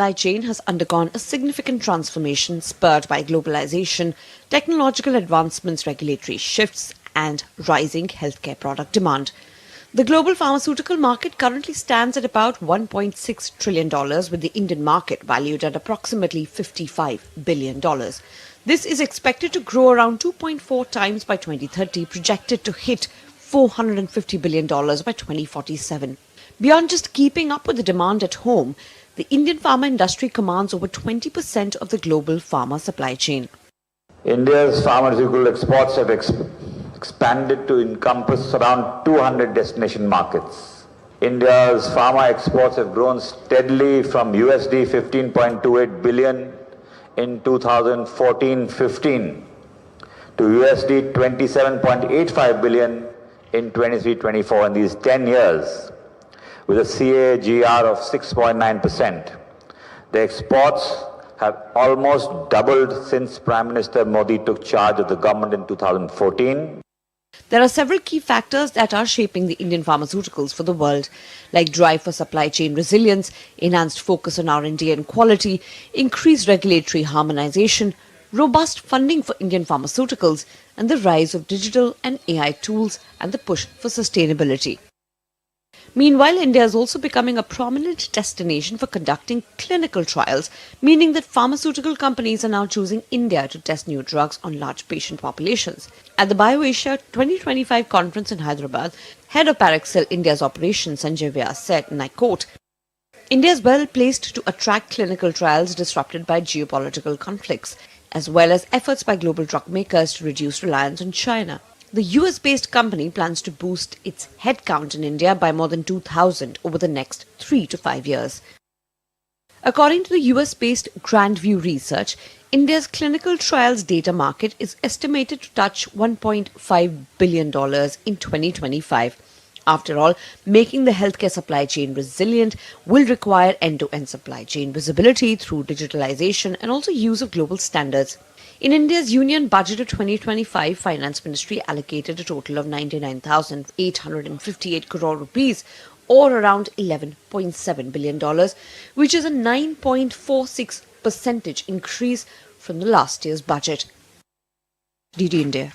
supply chain has undergone a significant transformation spurred by globalization, technological advancements, regulatory shifts, and rising healthcare product demand. The global pharmaceutical market currently stands at about $1.6 trillion, with the Indian market valued at approximately $55 billion. This is expected to grow around 2.4 times by 2030, projected to hit $450 billion by 2047. Beyond just keeping up with the demand at home, the Indian pharma industry commands over 20% of the global pharma supply chain. India's pharmaceutical exports have expanded to encompass around 200 destination markets. India's pharma exports have grown steadily from USD 15.28 billion in 2014-15 to USD 27.85 billion in 23-24 in these 10 years, with a CAGR of 6.9%. The exports have almost doubled since Prime Minister Modi took charge of the government in 2014. There are several key factors that are shaping the Indian pharmaceuticals for the world, like drive for supply chain resilience, enhanced focus on R&D and quality, increased regulatory harmonization, robust funding for Indian pharmaceuticals, and the rise of digital and AI tools and the push for sustainability. Meanwhile, India is also becoming a prominent destination for conducting clinical trials, meaning that pharmaceutical companies are now choosing India to test new drugs on large patient populations. At the BioAsia 2025 conference in Hyderabad, head of Parexel India's operations Sanjay Vyas said, and I quote, "India is well placed to attract clinical trials disrupted by geopolitical conflicts, as well as efforts by global drug makers to reduce reliance on China." The US-based company plans to boost its headcount in India by more than 2,000 over the next 3 to 5 years. According to the US-based Grandview Research, India's clinical trials data market is estimated to touch $1.5 billion in 2025. After all, making the healthcare supply chain resilient will require end-to-end supply chain visibility through digitalization and also use of global standards. In India's Union Budget of 2025, Finance Ministry allocated a total of 99,858 crore rupees, or around $11.7 billion, which is a 9.46% increase from the last year's budget. DD India.